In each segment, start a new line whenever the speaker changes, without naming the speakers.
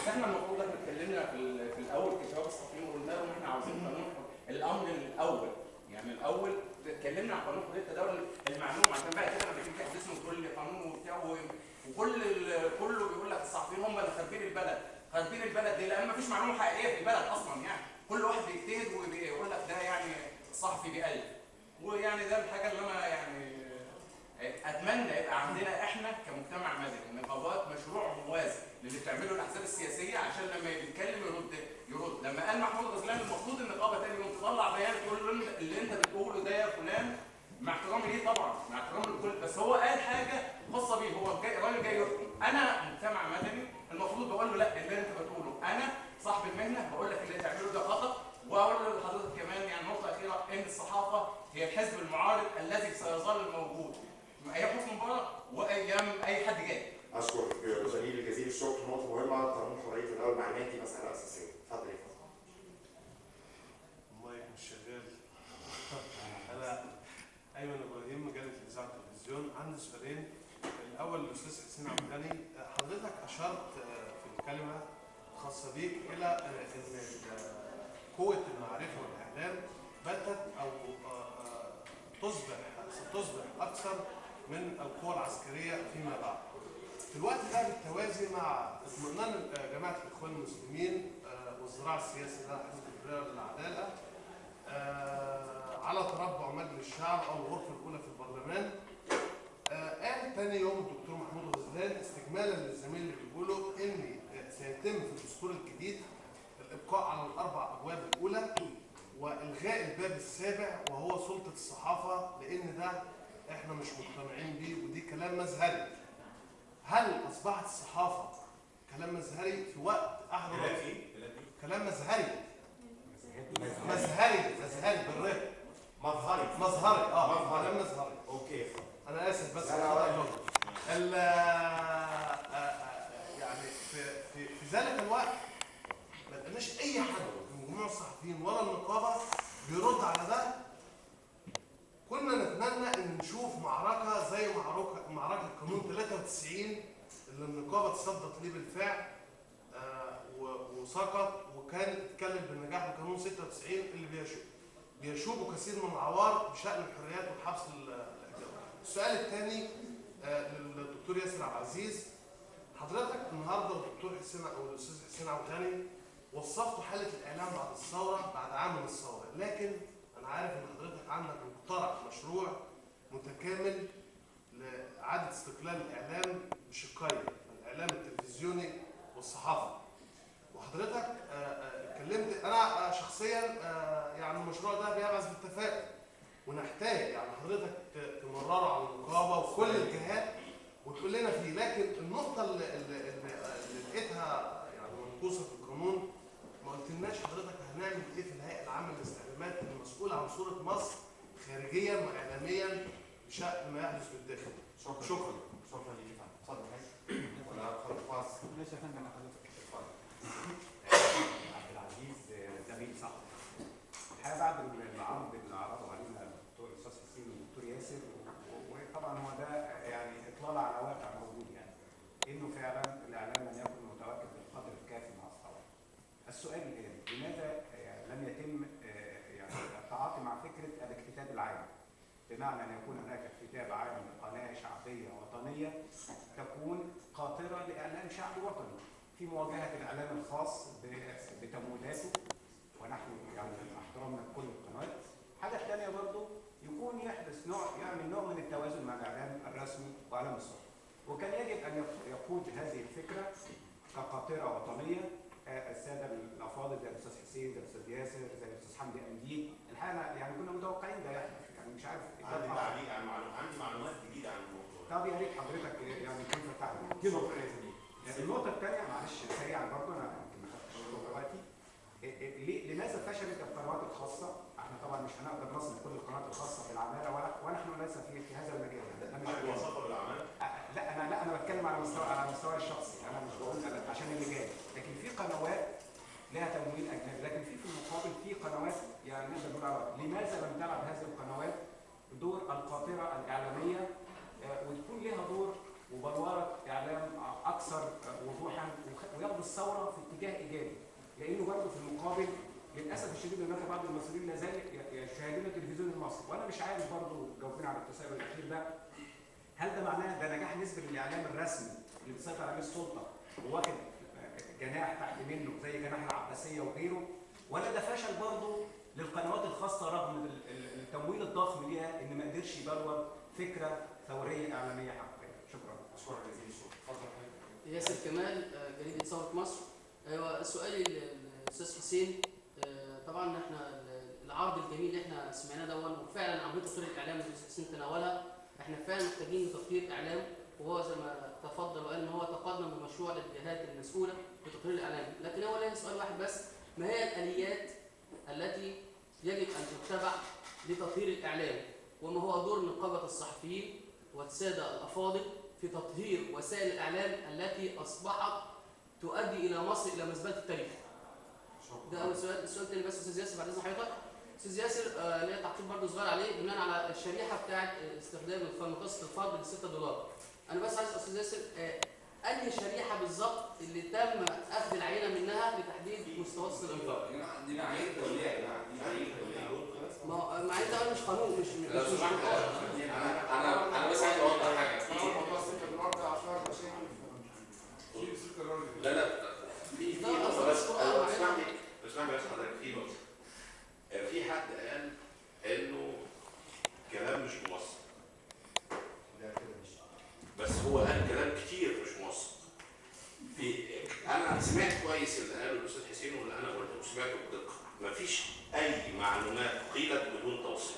احنا المفروض احنا اتكلمنا في الاول كشباب الصحفيين وقلنا لهم احنا عاوزين قانون الامر الاول، يعني الاول اتكلمنا عن قانون حريه تداول المعلومه، عشان بقى كده لما تيجي تحدث كل قانون وبتاع كله بيقول لك الصحفيين هم اللي خاربين البلد، خاربين البلد ليه؟ لان مفيش معلومه حقيقيه في البلد اصلا، يعني كل واحد بيجتهد وبيقول لك ده يعني الصحفي بيألف، ويعني ده الحاجه اللي انا يعني اتمنى يبقى عندنا احنا كمجتمع مدني النقابات مشروع موازي للي بتعمله الاحزاب السياسيه، عشان لما يتكلم يرد. لما قال محمود غزلان المفروض النقابه تاني يوم تطلع بيان تقول له اللي انت بتقوله ده يا فلان، مع احترامي ليه طبعا، مع احترامي للكل، بس هو قال حاجه خاصه بيه، هو الراجل جاي يحكم. انا مجتمع مدني المفروض بقول له لا، اللي انت بتقوله انا صاحب المهنه بقول لك اللي تعمله ده خطا. واقول لحضرتك كمان يعني نقطه اخيره، ان الصحافه هي الحزب المعارض الذي سيظل موجود ايام حسني مبارك وايام اي حد جاي.
اشكر جزيل جزيل الشكر. نقطه مهمه، قانون حريه التداول المعلوماتي مساله اساسيه. اتفضل يا فندم.
المايك مش شغال. انا ايمن ابراهيم، مجله الاذاعه والتلفزيون. عندي سؤالين. الاول للاستاذ حسين عبد الغني، حضرتك اشرت في الكلمه الخاصه بيك الى ان قوه المعرفه والاعلام باتت او ستصبح اكثر من القوى العسكريه فيما بعد. في الوقت ده بالتوازي مع اطمئنان جماعه الاخوان المسلمين والذراع السياسي ده حزب الحريه والعداله على تربع مجلس الشعب او الغرفه الاولى في البرلمان، قال ثاني يوم الدكتور محمود غزلان استكمالا للزميل اللي بيقوله ان سيتم في الدستور الجديد الابقاء على الاربع ابواب الاولى والغاء الباب السابع وهو سلطه الصحافه، لان ده احنا مش مقتنعين بيه ودي كلام مزهري. هل اصبحت الصحافه كلام مزهري في وقت احد كلام مزهري بالرغم مظهري كلام مظهري.
اوكي
انا اسف بس يعني في ذلك الوقت ما لقيناش اي حد من جموع الصحفيين ولا النقابه بيرد على ده. كنا نتمنى ان نشوف معركه زي معركه قانون 93 اللي النقابه تصدت ليه بالفعل وسقط، وكان اتكلم بالنجاح بقانون 96 اللي بيشوبوا كثير من العوار بشان الحريات والحبس الاحتياطي. السؤال الثاني للدكتور ياسر عبد العزيز، حضرتك النهارده الدكتور حسين او الاستاذ حسين عبد الغني وصفتوا حاله الاعلام بعد الثوره بعد عام من الثوره، لكن انا عارف ان حضرتك عندك مقترح مشروع متكامل لاعاده استقلال الاعلام بشقين، الاعلام التلفزيوني والصحافه. وحضرتك اتكلمت، انا شخصيا يعني المشروع ده بيبعث بالتفاؤل ونحتاج يعني حضرتك تمرره على النقابه وكل الجهات وتقول لنا فيه، لكن النقطه اللي لقيتها يعني منقوصه في القانون ما قلتلناش حضرتك هنعمل ايه في الهيئه العامه للاستعلامات المسؤوله عن صوره مصر خارجيا واعلاميا بشان ما يحدث بالداخل. شكرا
ليك. اتفضل ولا خلاص
ماشي يا فندم. حضرتك
اتفضل.
عبد العزيز زميل صح. الحقيقه بعد العرض اللي عرضوا علينا الدكتور الاستاذ حسين والدكتور ياسر، وطبعا هو ده يعني اطلاله على واقع موجود، يعني انه فعلا الاعلام لم يكن متواكب بالقدر الكافي مع الثوره. السؤال الان لماذا لم يتم يعني التعاطي مع فكره الاكتتاب العام، بمعنى ان يكون هناك اكتتاب عام لقناه شعبيه وطنيه تكون قاطره لاعلام شعبي وطني في مواجهه الاعلام الخاص بتمويلاته، ونحن يعني احترامنا لكل القنوات. الحاجه الثانيه برضه يكون يحدث يعمل نوع من التوازن مع الاعلام الرسمي واعلام الصوت، وكان يجب ان يقود هذه الفكره كقاطره وطنيه الساده الافاضل زي الاستاذ حسين زي الاستاذ ياسر زي الاستاذ حمدي امدين. الحقيقه يعني كنا متوقعين ده يحدث، يعني مش عارف
عندي معلومات جديده عن الموضوع.
طب يا ريت حضرتك يعني كنت تعلم. دي نقطه. النقطه الثانيه معلش سريعا برضه، انا يمكن ما خدتش دلوقتي، لماذا فشلت القنوات الخاصه؟ احنا طبعا مش هنقدر نصل كل القنوات الخاصه في العماله ونحن ليس في هذا المجال.
ده مش وصفه بالعماله؟
لا انا بتكلم على مستوى الشخصي، انا مش بقول عشان اللي جاي، لكن في قنوات لها تمويل اجنبي، لكن في المقابل في قنوات يعني نقدر نقول على لماذا لم تلعب هذه القنوات دور القاطره الاعلاميه وتكون لها دور وبلوره اعلام اكثر وضوحا وياخد الثوره في اتجاه ايجابي، لانه برضه في المقابل للاسف الشديد هناك بعض المسؤولين لا زال يشاهدون التلفزيون المصري، وانا مش عارف برضه جاوبنا على التساؤل الاخير ده، هل ده معناه ده نجاح نسبي للاعلام الرسمي اللي بتسيطر عليه السلطه وواخد جناح تحت منه زي جناح العباسيه وغيره، ولا ده فشل برضه للقنوات الخاصه رغم التمويل الضخم ليها ان ما قدرش يبلور فكره ثوريه اعلاميه حقيقيه؟ شكرا.
شكرا جزيلا. اتفضل.
ياسر كمال، جريدة ثورة مصر. ايوه سؤالي للاستاذ حسين، طبعا احنا العرض الجميل اللي احنا سمعناه دون وفعلا عمليه تطوير الاعلام اللي الاستاذ حسين تناولها، احنا فعلا محتاجين لتطوير اعلام، وهو زي ما تفضل وقال ان هو تقدم بمشروع للجهات المسؤوله بتطوير الاعلام، لكن هو ليه سؤال واحد بس: ما هي الاليات التي يجب ان تتبع لتطهير الاعلام؟ وما هو دور نقابه الصحفيين والساده الافاضل في تطهير وسائل الاعلام التي اصبحت تؤدي الى مصر الى مزبله التاريخ؟ ده اول سؤال. السؤال الثاني بس استاذ ياسر بعد اذن حضرتك. استاذ ياسر ليا تعقيب برضه صغير عليه بناء على الشريحه بتاعه استخدام متوسط الفرد ل $6. انا بس عايز استاذ ياسر انهي شريحه بالظبط اللي تم اخذ العينه منها لتحديد متوسط الانفاق؟
دي عينه دوليه، دي عينه دوليه.
ما عايز ده مش قانون، مش
انا بس عايز اوضح حاجه. لا
في نقطة بس اسمعني بس حضرتك في نقطة. في حد قال إنه كلام مش موثق. لا كده مش. بس هو قال كلام كتير مش موثق. أنا سمعت كويس اللي قاله الأستاذ حسين واللي أنا قلته وسمعته بدقة. مفيش أي معلومات قيلت بدون توثيق.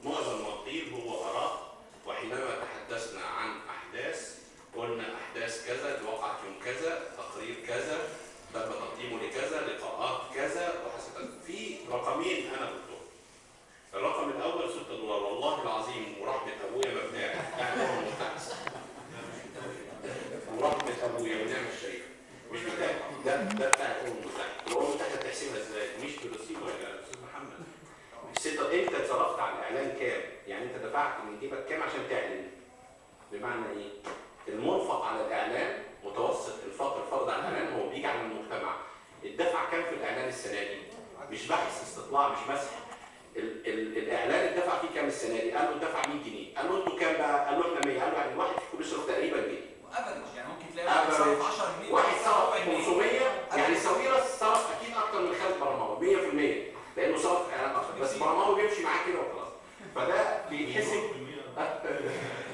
معظم ما قيل هو آراء، وحينما تحدثنا عن أحداث قلنا أحداث كذا اللي وقعت يوم كذا، تقرير كذا، تم تقديمه لكذا، لقاءات كذا، وحسب في رقمين انا قلتهم. الرقم الاول $6 والله العظيم ورحمه ابويا ما بتاعي ورحمه ابويا ونعم الشريف مش بتاعي، ده بتاع الامم المتحده. الامم المتحده بتحسبها ازاي؟ مش برصيد ولا استاذ محمد. انت اتصرفت على الاعلان كام؟ يعني انت دفعت من جيبك كام عشان تعلن؟ بمعنى ايه؟ المنفق على الاعلان متوسط انفاق الفرد على الاعلان هو بيجي على المجتمع. الدفع كام في الاعلان السنه دي؟ مش بحث استطلاع، مش مسح. الاعلان الدفع فيه كام السنه دي؟ قال له الدفع 100 جنيه، قال له انتوا كام بقى؟ قال له احنا 100، قال له يعني الواحد فيكم بيصرف تقريبا جنيه.
وابدا يعني ممكن تلاقي واحد صرف 10 جنيه
واحد صرف 500، يعني ساويرس صرف اكيد اكتر من خالد برماوي 100% لانه صرف اعلان اكتر، بس برماوي بيمشي معاه كده وخلاص. فده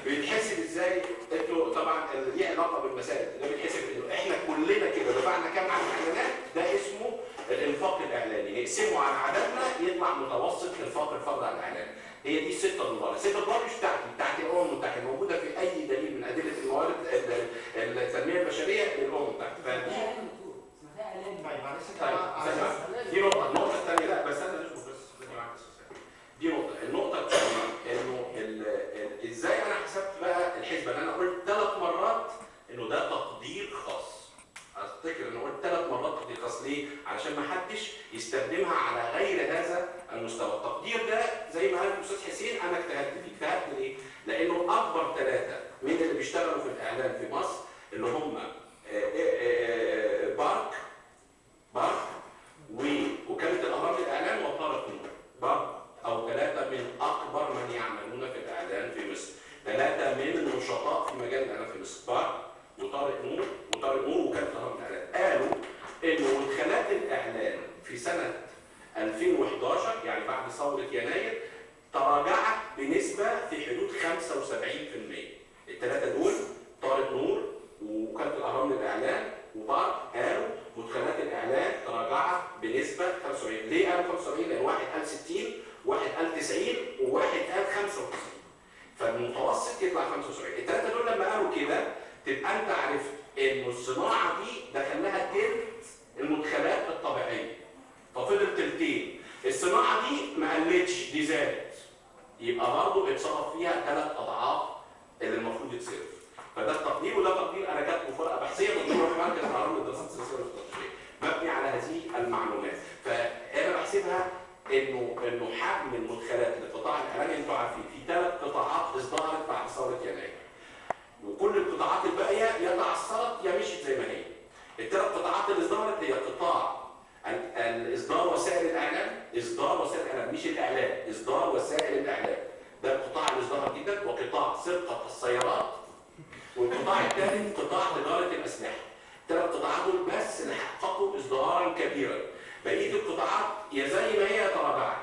بيتحسب ازاي؟ انتوا طبعا ليه علاقه بالمسائل، ده بيتحسب انه احنا كلنا كده دفعنا كام على الاعلانات، ده اسمه الانفاق الاعلاني، نقسمه على عددنا يطلع متوسط انفاق الفرد على الاعلان. هي دي $6. $6 مش بتاعتي الامم المتحده، موجوده في اي دليل من ادله الموارد التنميه البشريه للامم المتحده. فدي دي نقطه. النقطه الثانيه لا بس انا دي نقطه. النقطه الثانيه انه ازاي انا حسبت بقى الحسبه اللي انا قلت 3 مرات انه ده تقدير خاص. افتكر انه قلت 3 مرات تقدير خاص. ليه؟ علشان ما حدش يستخدمها على غير هذا المستوى. التقدير ده زي ما قال الاستاذ حسين انا اجتهدت فيه. اجتهدت ليه؟ لانه اكبر 3 من اللي بيشتغلوا في الاعلام في مصر اللي هم بارك ووكاله الاهرام للاعلام وطارق نور. بارك او 3 من اكبر من يعملون في الاعلام في مصر. 3 من النشطاء في مجال الاعلام في مصر. بارك وطارق نور وكاله الاهرام للاعلام قالوا انه مدخلات الاعلان في سنه 2011 يعني بعد ثوره يناير تراجعت بنسبه في حدود 75%. ال3 دول طارق نور ووكاله الاهرام للاعلام وبارك قالوا مدخلات الاعلان تراجعت بنسبه 75. ليه قالوا 75؟ لان واحد قال 60 واحد قال 90 وواحد قال 95. فالمتوسط يطلع 75. ال3 دول لما قالوا كده تبقى انت عرفت انه الصناعه دي دخل لها تلت المدخلات الطبيعيه. ففضل تلتين. الصناعه دي ما قلتش، دي زادت. يبقى برضه اتصرف فيها 3 اضعاف اللي المفروض يتصرف. فده التقدير وده تقدير انا كاتبه في ورقه بحثيه مديره في مركز الاهرام للدراسات السياسيه والاستراتيجيه مبني على هذه المعلومات. فانا بحسبها انه حجم المدخلات لقطاع الاعلام انتوا عارفين في 3 قطاعات ازدهرت بعد ثوره يناير. وكل القطاعات الباقيه يا تعثرت يا مشيت زي ما هي. الثلاث قطاعات اللي ازدهرت هي قطاع الاصدار وسائل الاعلام، اصدار وسائل الاعلام مش الاعلام، اصدار وسائل الاعلام، ده القطاع اللي ازدهر جدا، وقطاع سرقه السيارات، والقطاع الثالث قطاع تجاره الاسلحه. الثلاث قطاعات دول بس اللي حققوا ازدهارا كبيرا، بقيه القطاعات يا زي ما هي تراجعت.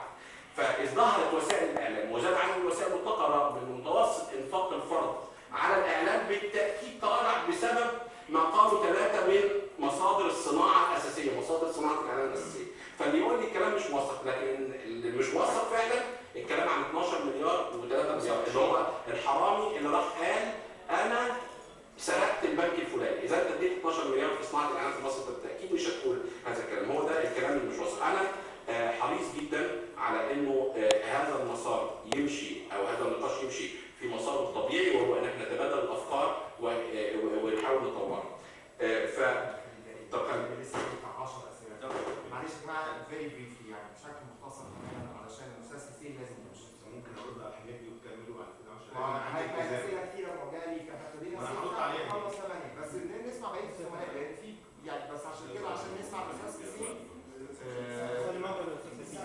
فازدهرت وسائل الاعلام وزاد عنه الوسائل المطلقه رغم ان متوسط انفاق الفرد على الاعلام بالتاكيد تراجع بسبب ما قالوا ثلاثه من مصادر الصناعه الاساسيه، مصادر صناعه الاعلام الاساسيه. فاللي يقول لي الكلام مش موثق، لكن اللي مش موثق فعلا الكلام عن 12 مليار و3 مليار اللي هو الحرامي اللي راح قال انا سرقت البنك الفلاني. اذا انت اديت 12 مليار في صناعه الاعلام في مصر بالتاكيد مش هتقول هذا الكلام. هو ده الكلام اللي مش واثق. انا حريص جدا على انه هذا المسار يمشي او هذا النقاش يمشي في مساره الطبيعي، وهو ان احنا نتبادل الافكار ونحاول نطورها. ف طب
لسه 10 اسئله. معلش يا جماعه فيري بريفلي يعني بشكل مختصر تماما علشان الاستاذ حسين لازم يمشي.
ممكن ارد على الحاجات دي وتكملوا بعد كده عشان
ما هي اسئله كتيره وجالي فاحنا دي
انا هرد عليها
خلص 8 بس نسمع بقيه السؤالات لان في يعني بس عشان كده عشان نسمع الاستاذ حسين خلي موقع الاستاذ حسين.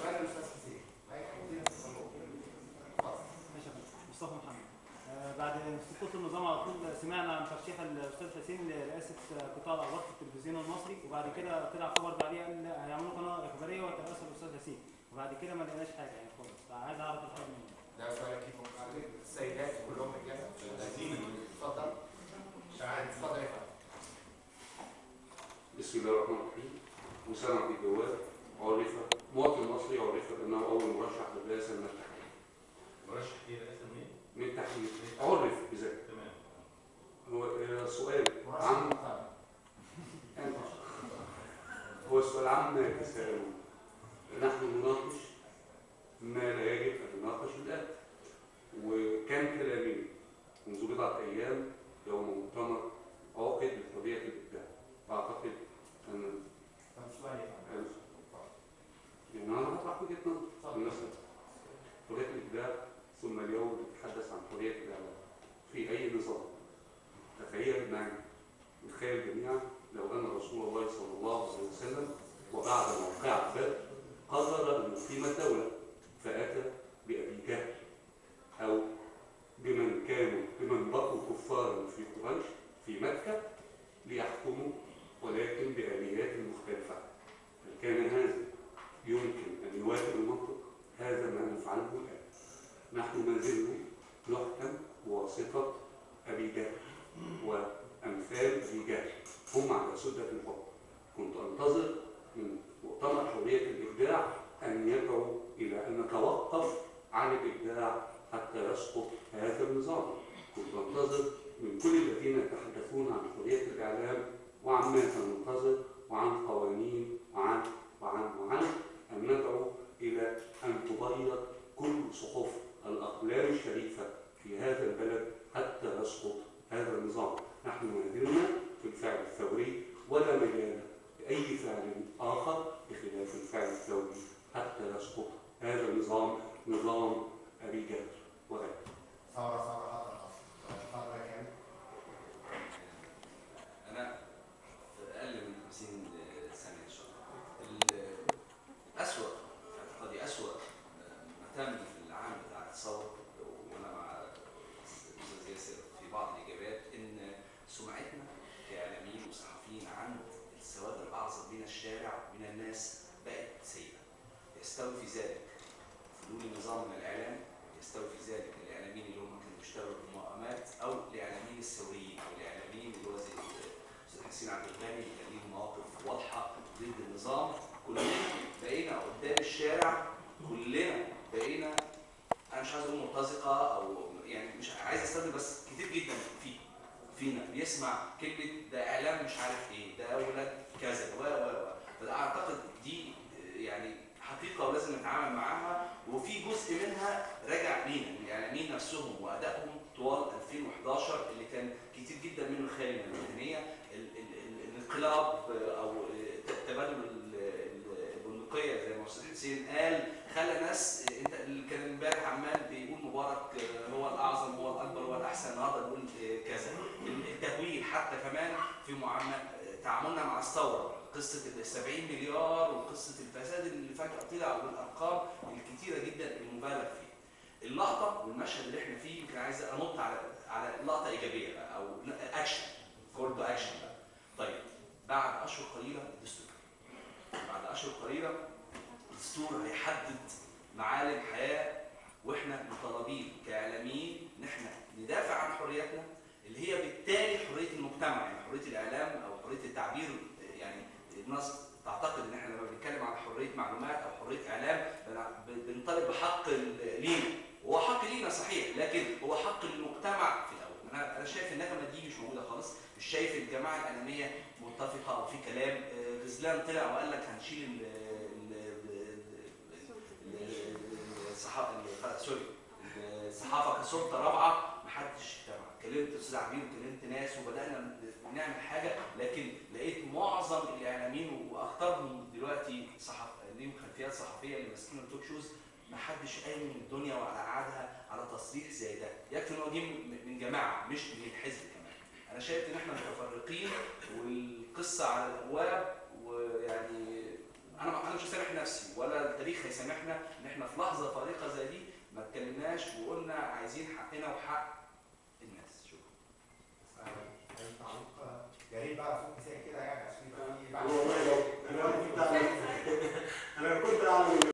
سؤال الاستاذ حسين.
مصطفى محمد. بعد سقوط النظام على طول سمعنا عن ترشيح الاستاذ حسين لرئاسه قطاع الاخبار في التلفزيون المصري، وبعد كده طلع خبر بعديها ان هيعملوا قناه اخباريه وترأسها الاستاذ حسين، وبعد كده ما لقيناش حاجه يعني خالص، فعايز اعرف الحاجه منه.
ده سؤال اكيد ممكن السيدات كلهم رجاله. اتفضل. اتفضل يا فندم.
بسم الله الرحمن الرحيم. مسامع عبد الجواد عرف مواطن مصري عرف انه اول مرشح للرئاسه من التحرير.
مرشح ايه رئاسه مين؟
من التحرير عرف بذلك.
تمام.
هو سؤال عام. هو السؤال عام تساؤل. نحن نناقش ما لا يجب ان نناقش الان. وكان كلامي منذ بضعه ايام يوم مؤتمر عقد لحريه الابداع. اعتقد ان يعني انا هطرح وجهه نظر حريه الابداع، ثم اليوم نتحدث عن حريه الاعلام في اي نظام. تخيل معي، نتخيل جميعا لو ان رسول الله صلى الله عليه وسلم وبعد موقعة بدر قرر ان يقيم الدوله فاتى بابي جهل او بمن بقوا كفارا في قريش في مكه ليحكموا ولكن بآليات مختلفة. هل كان هذا يمكن أن يوافق المنطق؟ هذا ما نفعله الآن. نحن ما زلنا نحكم بواسطة أبي جهل وأمثال أبي جهل هم على سدة الحكم. كنت أنتظر من مؤتمر حرية الإبداع أن يدعو إلى أن نتوقف عن الإبداع حتى يسقط هذا النظام. كنت أنتظر من كل الذين يتحدثون عن حرية الإعلام وعن ما سننتظر وعن قوانين وعن أن ندعو إلى أن تبيض كل صحف الأقلام الشريفة في هذا البلد حتى يسقط هذا النظام. نحن ما زلنا في الفعل الثوري ولا مجال لأي فعل آخر بخلاف الفعل الثوري حتى يسقط هذا النظام، نظام أبي جهل وغيره.
ثورة
أنا أقل من 50 سنة إن شاء الله. الأسوأ في اعتقادي أسوأ ما تم في العام بتاع الثورة، وأنا مع الأستاذ ياسر في بعض الإجابات، إن سمعتنا كإعلاميين وصحفيين عند السواد الأعظم من الشارع من الناس بقت سيئة. يستوي في ذلك فلول النظام من الإعلام، يستوي في ذلك الإعلاميين اللي هم كانوا بيشتغلوا بالمقامات، أو الإعلاميين الثوريين، أو الإعلاميين اللي هو زي حسين عبد الغني اللي كان ليه مواقف واضحه ضد النظام. كلنا بقينا قدام الشارع، كلنا بقينا، انا مش عايز اقول مرتزقه او يعني مش عايز استخدم، بس كتير جدا فينا بيسمع كلمه ده اعلام مش عارف ايه، ده اولاد كذا فده اعتقد دي يعني حقيقه ولازم نتعامل معاها، وفي جزء منها راجع لينا الاعلاميين نفسهم وادائهم طوال 2011 اللي كان كتير جدا منه خالي من المهنيه. الانقلاب او تبادل البندقيه زي ما استاذ حسين قال خلى ناس انت اللي كان امبارح عمال بيقول مبارك هو الاعظم هو الاكبر هو الاحسن، النهارده بيقول كذا. التهويل حتى كمان في تعاملنا مع الثوره، قصه ال 70 مليار وقصه الفساد اللي فجاه طلع والارقام الكتيره جدا المبالغ فيها. اللقطه والمشهد اللي احنا فيه يمكن عايز انط على لقطه ايجابيه بقى او اكشن، كول تو اكشن بقى. طيب بعد اشهر قليله الدستور، بعد اشهر قليله الدستور هيحدد معالم حياه، واحنا مطالبين كاعلاميين ان احنا ندافع عن حرياتنا اللي هي بالتالي حريه المجتمع، يعني حريه الاعلام او حريه التعبير. يعني الناس تعتقد ان احنا لما بنتكلم عن حريه معلومات او حريه اعلام بنطالب بحق لينا، وهو حق لينا صحيح، لكن هو حق للمجتمع في الاول. انا شايف النغمه دي مش موجوده خالص، مش شايف الجماعه الاعلاميه متفقه او في كلام. غزلان طلع وقال لك هنشيل الصحافه كسلطه رابعه، محدش تابع. كلمت استاذ عبير وكلمت ناس وبدانا نعمل حاجه، لكن لقيت معظم الاعلاميين واكثرهم دلوقتي ليهم خلفيات صحفيه اللي ماسكين التوك شوز، ما حدش قايم من الدنيا وعلى قعدها على تصريح زي ده. يكفي ان هو جه من جماعه مش من الحزب كمان. انا شايف ان احنا متفرقين والقصه على الابواب، ويعني انا مش هسامح نفسي ولا التاريخ هيسامحنا ان احنا في لحظه فارقه زي دي ما اتكلمناش وقلنا عايزين حقنا وحق